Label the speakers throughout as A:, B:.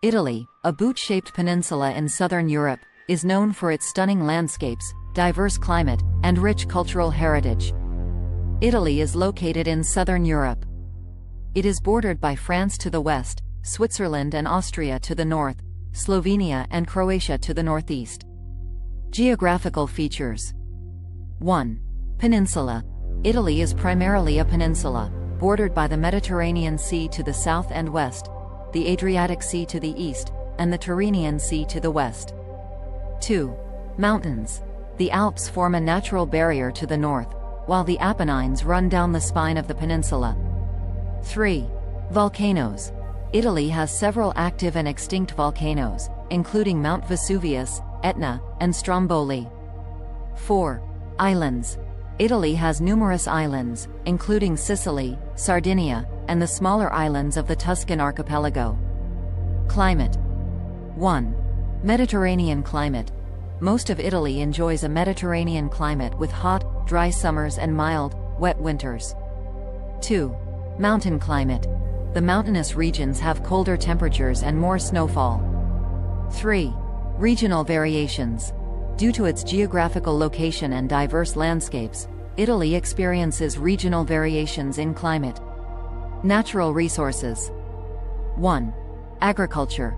A: Italy, a boot-shaped peninsula in southern Europe, is known for its stunning landscapes, diverse climate, and rich cultural heritage. Italy is located in southern Europe. It is bordered by France to the west, Switzerland and Austria to the north, Slovenia and Croatia to the northeast. Geographical features. 1. Peninsula. Italy is primarily a peninsula, bordered by the Mediterranean Sea to the south and west, the Adriatic Sea to the east, and the Tyrrhenian Sea to the west. 2. Mountains. The Alps form a natural barrier to the north, while the Apennines run down the spine of the peninsula. 3. Volcanoes. Italy has several active and extinct volcanoes, including Mount Vesuvius, Etna, and Stromboli. 4. Islands. Italy has numerous islands, including Sicily, Sardinia, and the smaller islands of the Tuscan archipelago. Climate. 1. Mediterranean climate. Most of Italy enjoys a Mediterranean climate with hot, dry summers and mild, wet winters. 2. Mountain climate. The mountainous regions have colder temperatures and more snowfall. 3. Regional variations. Due to its geographical location and diverse landscapes, Italy experiences regional variations in climate. Natural resources. 1. Agriculture.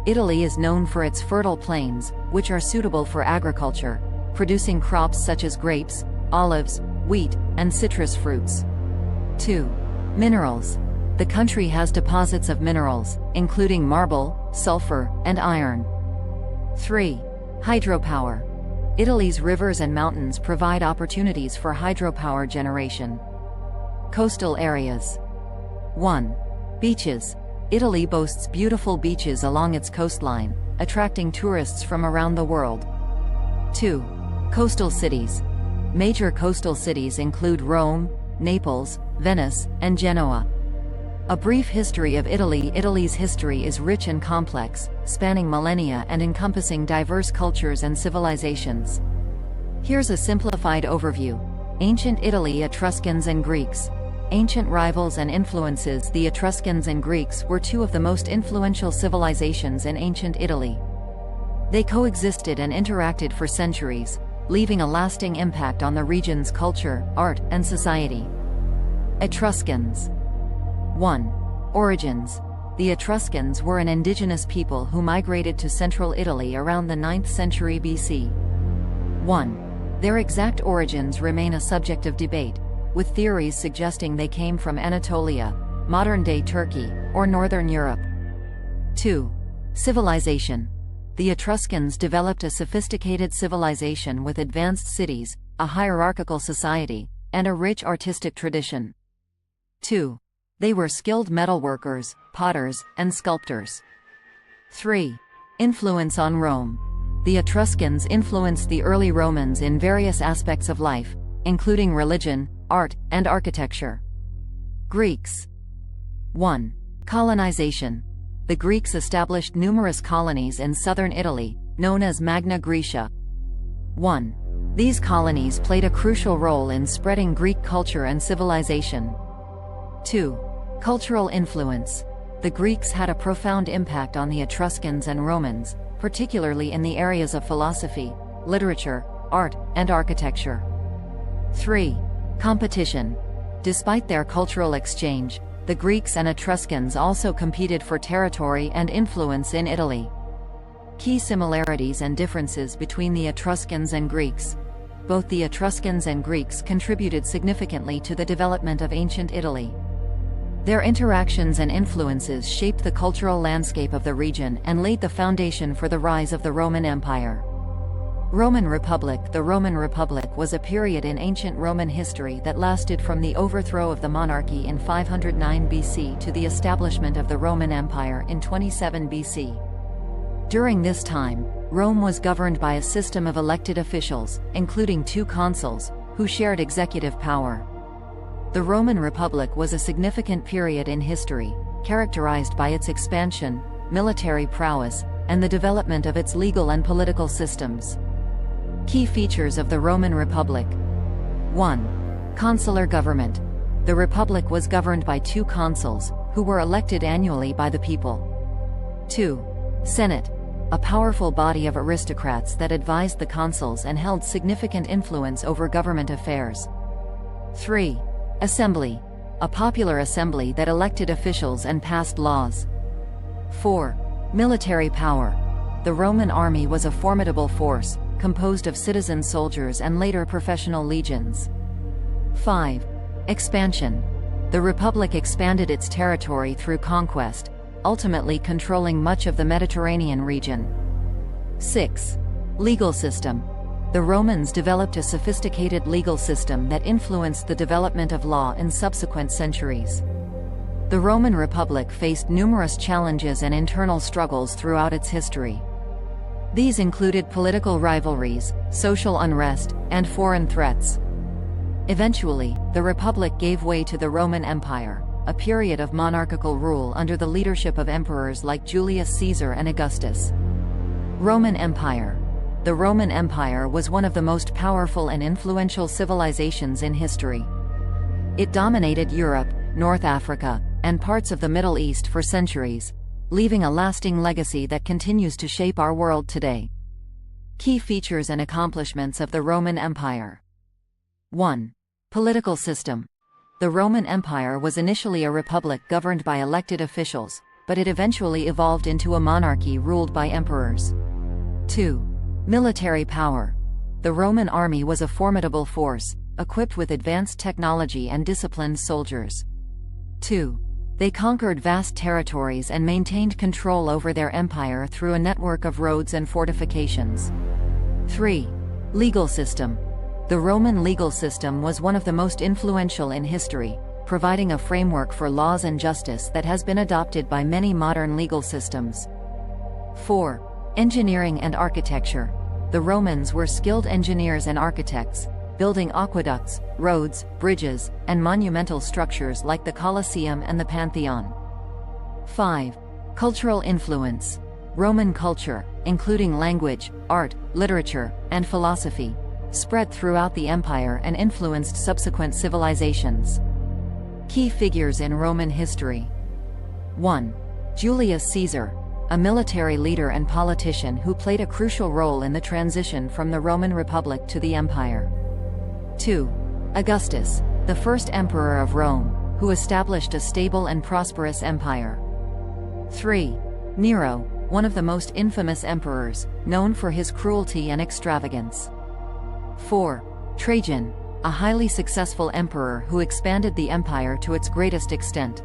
A: Italy is known for its fertile plains, which are suitable for agriculture, producing crops such as grapes, olives, wheat, and citrus fruits. 2. Minerals. The country has deposits of minerals, including marble, sulfur, and iron. 3. Hydropower. Italy's rivers and mountains provide opportunities for hydropower generation. Coastal areas. 1. Beaches. Italy boasts beautiful beaches along its coastline, attracting tourists from around the world. 2. Coastal cities. Major coastal cities include Rome, Naples, Venice, and Genoa. A brief history of Italy. Italy's history is rich and complex, spanning millennia and encompassing diverse cultures and civilizations. Here's a simplified overview. Ancient Italy. Etruscans and Greeks. Ancient rivals and influences. The Etruscans and Greeks were two of the most influential civilizations in ancient Italy. They coexisted and interacted for centuries, leaving a lasting impact on the region's culture, art, and society. Etruscans. 1. Origins. The Etruscans were an indigenous people who migrated to central Italy around the 9th century BC. 1. Their exact origins remain a subject of debate, with theories suggesting they came from Anatolia, modern-day Turkey, or northern Europe. 2. Civilization. The Etruscans developed a sophisticated civilization with advanced cities, a hierarchical society, and a rich artistic tradition. 2. They were skilled metalworkers, potters, and sculptors. 3. Influence on Rome. The Etruscans influenced the early Romans in various aspects of life, including religion, art, and architecture. Greeks. 1. Colonization. The Greeks established numerous colonies in southern Italy, known as Magna Graecia. 1. These colonies played a crucial role in spreading Greek culture and civilization. 2. Cultural influence. The Greeks had a profound impact on the Etruscans and Romans, particularly in the areas of philosophy, literature, art, and architecture. 3. Competition. Despite their cultural exchange, the Greeks and Etruscans also competed for territory and influence in Italy. Key similarities and differences between the Etruscans and Greeks. Both the Etruscans and Greeks contributed significantly to the development of ancient Italy. Their interactions and influences shaped the cultural landscape of the region and laid the foundation for the rise of the Roman Empire. Roman Republic. The Roman Republic was a period in ancient Roman history that lasted from the overthrow of the monarchy in 509 BC to the establishment of the Roman Empire in 27 BC. During this time, Rome was governed by a system of elected officials, including 2 consuls, who shared executive power. The Roman Republic was a significant period in history, characterized by its expansion, military prowess, and the development of its legal and political systems. Key features of the Roman Republic. 1. Consular government. The Republic was governed by 2 consuls, who were elected annually by the people. 2. Senate, a powerful body of aristocrats that advised the consuls and held significant influence over government affairs. 3. Assembly, a popular assembly that elected officials and passed laws. 4. Military power. The Roman army was a formidable force, composed of citizen soldiers and later professional legions. 5. Expansion. The Republic expanded its territory through conquest, ultimately controlling much of the Mediterranean region. 6. Legal system. The Romans developed a sophisticated legal system that influenced the development of law in subsequent centuries. The Roman Republic faced numerous challenges and internal struggles throughout its history. These included political rivalries, social unrest, and foreign threats. Eventually, the Republic gave way to the Roman Empire, a period of monarchical rule under the leadership of emperors like Julius Caesar and Augustus. Roman Empire. The Roman Empire was one of the most powerful and influential civilizations in history. It dominated Europe, North Africa, and parts of the Middle East for centuries, leaving a lasting legacy that continues to shape our world today. Key features and accomplishments of the Roman Empire. 1. Political system. The Roman Empire was initially a republic governed by elected officials, but it eventually evolved into a monarchy ruled by emperors. 2. Military power. The Roman army was a formidable force, equipped with advanced technology and disciplined soldiers. 2. They conquered vast territories and maintained control over their empire through a network of roads and fortifications. 3. Legal system. The Roman legal system was one of the most influential in history, providing a framework for laws and justice that has been adopted by many modern legal systems. 4. Engineering and architecture. The Romans were skilled engineers and architects, building aqueducts, roads, bridges, and monumental structures like the Colosseum and the Pantheon. 5. Cultural influence. Roman culture, including language, art, literature, and philosophy, spread throughout the empire and influenced subsequent civilizations. Key figures in Roman history. 1. Julius Caesar, a military leader and politician who played a crucial role in the transition from the Roman Republic to the empire. 2. Augustus, the first emperor of Rome, who established a stable and prosperous empire. 3. Nero, one of the most infamous emperors, known for his cruelty and extravagance. 4. Trajan, a highly successful emperor who expanded the empire to its greatest extent.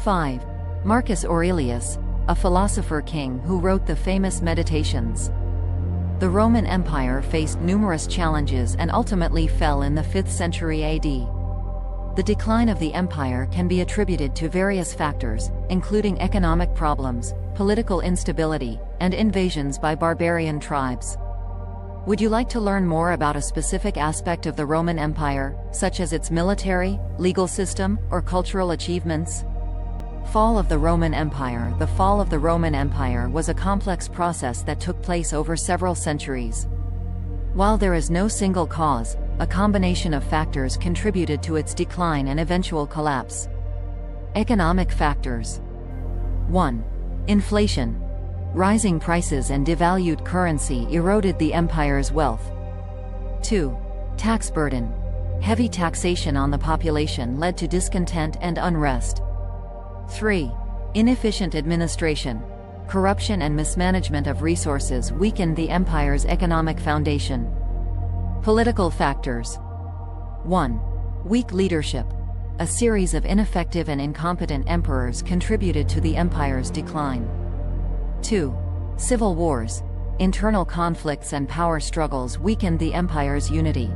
A: 5. Marcus Aurelius, a philosopher king who wrote the famous Meditations. The Roman Empire faced numerous challenges and ultimately fell in the 5th century AD. The decline of the empire can be attributed to various factors, including economic problems, political instability, and invasions by barbarian tribes. Would you like to learn more about a specific aspect of the Roman Empire, such as its military, legal system, or cultural achievements? Fall of the Roman Empire. The fall of the Roman Empire was a complex process that took place over several centuries. While there is no single cause, a combination of factors contributed to its decline and eventual collapse. Economic factors. 1. Inflation. Rising prices and devalued currency eroded the empire's wealth. 2. Tax burden. Heavy taxation on the population led to discontent and unrest. 3. Inefficient administration. Corruption and mismanagement of resources weakened the empire's economic foundation. Political factors. 1. Weak leadership. A series of ineffective and incompetent emperors contributed to the empire's decline. 2. Civil wars. Internal conflicts and power struggles weakened the empire's unity.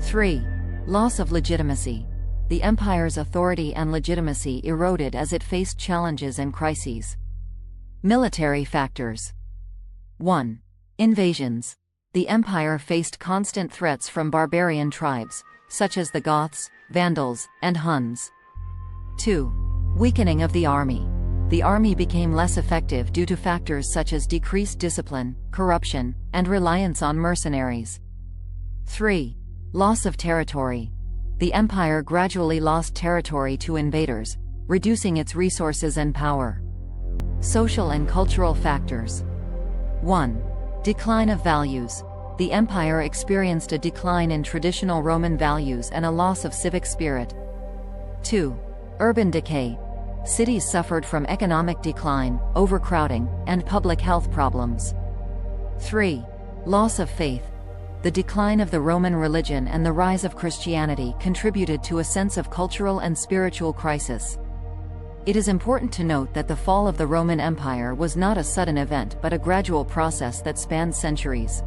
A: 3. Loss of legitimacy. The empire's authority and legitimacy eroded as it faced challenges and crises. Military factors. 1. Invasions. The empire faced constant threats from barbarian tribes, such as the Goths, Vandals, and Huns. 2. Weakening of the army. The army became less effective due to factors such as decreased discipline, corruption, and reliance on mercenaries. 3. Loss of territory. The empire gradually lost territory to invaders, reducing its resources and power. Social and cultural factors. 1. Decline of values. The empire experienced a decline in traditional Roman values and a loss of civic spirit. 2. Urban decay. Cities suffered from economic decline, overcrowding, and public health problems. 3. Loss of faith. The decline of the Roman religion and the rise of Christianity contributed to a sense of cultural and spiritual crisis. It is important to note that the fall of the Roman Empire was not a sudden event but a gradual process that spanned centuries.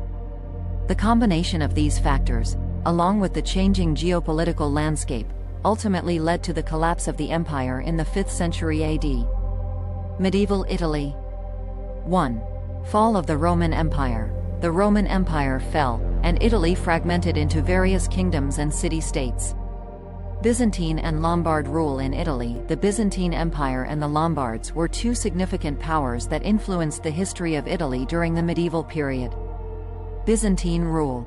A: The combination of these factors, along with the changing geopolitical landscape, ultimately led to the collapse of the empire in the 5th century AD. Medieval Italy. 1. Fall of the Roman Empire. The Roman Empire fell, and Italy fragmented into various kingdoms and city-states. Byzantine and Lombard rule in Italy. The Byzantine Empire and the Lombards were two significant powers that influenced the history of Italy during the medieval period. Byzantine rule.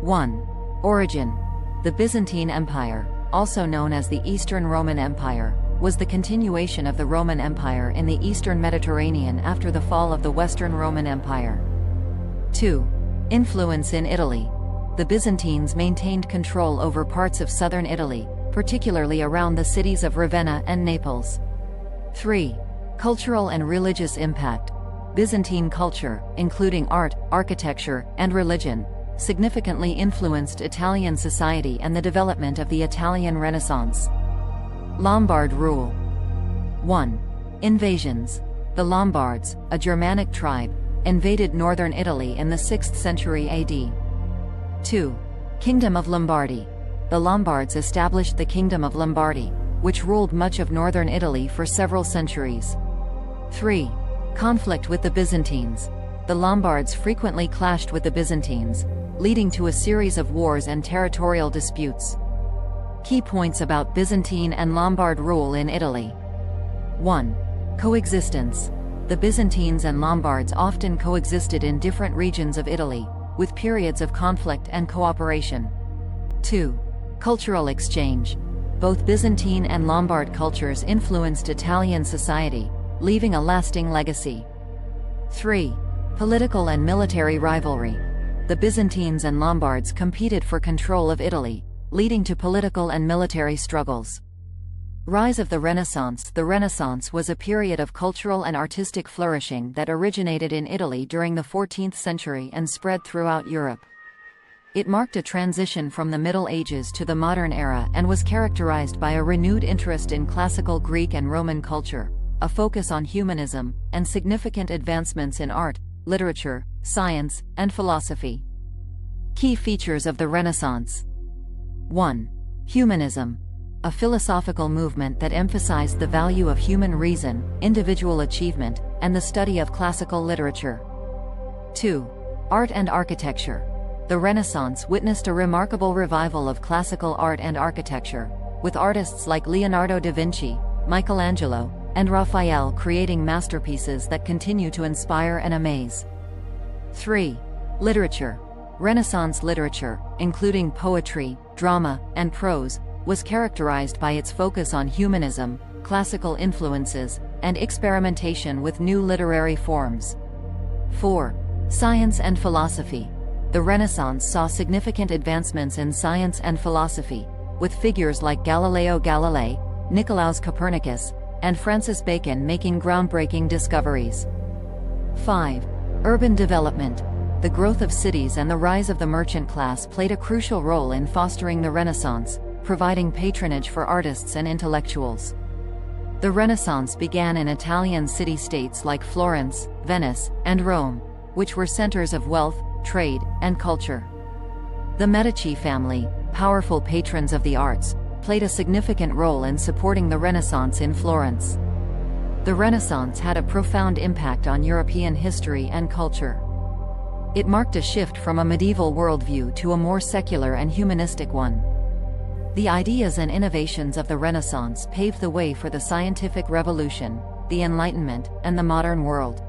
A: 1. Origin. The Byzantine Empire, also known as the Eastern Roman Empire, was the continuation of the Roman Empire in the Eastern Mediterranean after the fall of the Western Roman Empire. 2. Influence in Italy. The Byzantines maintained control over parts of southern Italy, particularly around the cities of Ravenna and Naples. 3. Cultural and religious impact. Byzantine culture, including art, architecture, and religion, significantly influenced Italian society and the development of the Italian Renaissance. Lombard rule. 1. Invasions. The Lombards, a Germanic tribe, invaded northern Italy in the 6th century AD. 2. Kingdom of Lombardy. The Lombards established the Kingdom of Lombardy, which ruled much of northern Italy for several centuries. 3. Conflict with the Byzantines. The Lombards frequently clashed with the Byzantines, leading to a series of wars and territorial disputes. Key points about Byzantine and Lombard rule in Italy. 1. Coexistence. The Byzantines and Lombards often coexisted in different regions of Italy, with periods of conflict and cooperation. 2. Cultural exchange. Both Byzantine and Lombard cultures influenced Italian society, leaving a lasting legacy. 3. Political and military rivalry. The Byzantines and Lombards competed for control of Italy, leading to political and military struggles. Rise of the Renaissance. The Renaissance was a period of cultural and artistic flourishing that originated in Italy during the 14th century and spread throughout Europe. It marked a transition from the Middle Ages to the modern era and was characterized by a renewed interest in classical Greek and Roman culture, a focus on humanism, and significant advancements in art, literature, science, and philosophy. Key features of the Renaissance. 1. Humanism. A philosophical movement that emphasized the value of human reason, individual achievement, and the study of classical literature. 2. Art and architecture. The Renaissance witnessed a remarkable revival of classical art and architecture, with artists like Leonardo da Vinci, Michelangelo, and Raphael creating masterpieces that continue to inspire and amaze. 3. Literature. Renaissance literature, including poetry, drama, and prose, was characterized by its focus on humanism, classical influences, and experimentation with new literary forms. 4. Science and philosophy. The Renaissance saw significant advancements in science and philosophy, with figures like Galileo Galilei, Nicolaus Copernicus, and Francis Bacon making groundbreaking discoveries. 5. Urban development. The growth of cities and the rise of the merchant class played a crucial role in fostering the Renaissance, providing patronage for artists and intellectuals. The Renaissance began in Italian city-states like Florence, Venice, and Rome, which were centers of wealth, trade, and culture. The Medici family, powerful patrons of the arts, played a significant role in supporting the Renaissance in Florence. The Renaissance had a profound impact on European history and culture. It marked a shift from a medieval worldview to a more secular and humanistic one. The ideas and innovations of the Renaissance paved the way for the scientific revolution, the Enlightenment, and the modern world.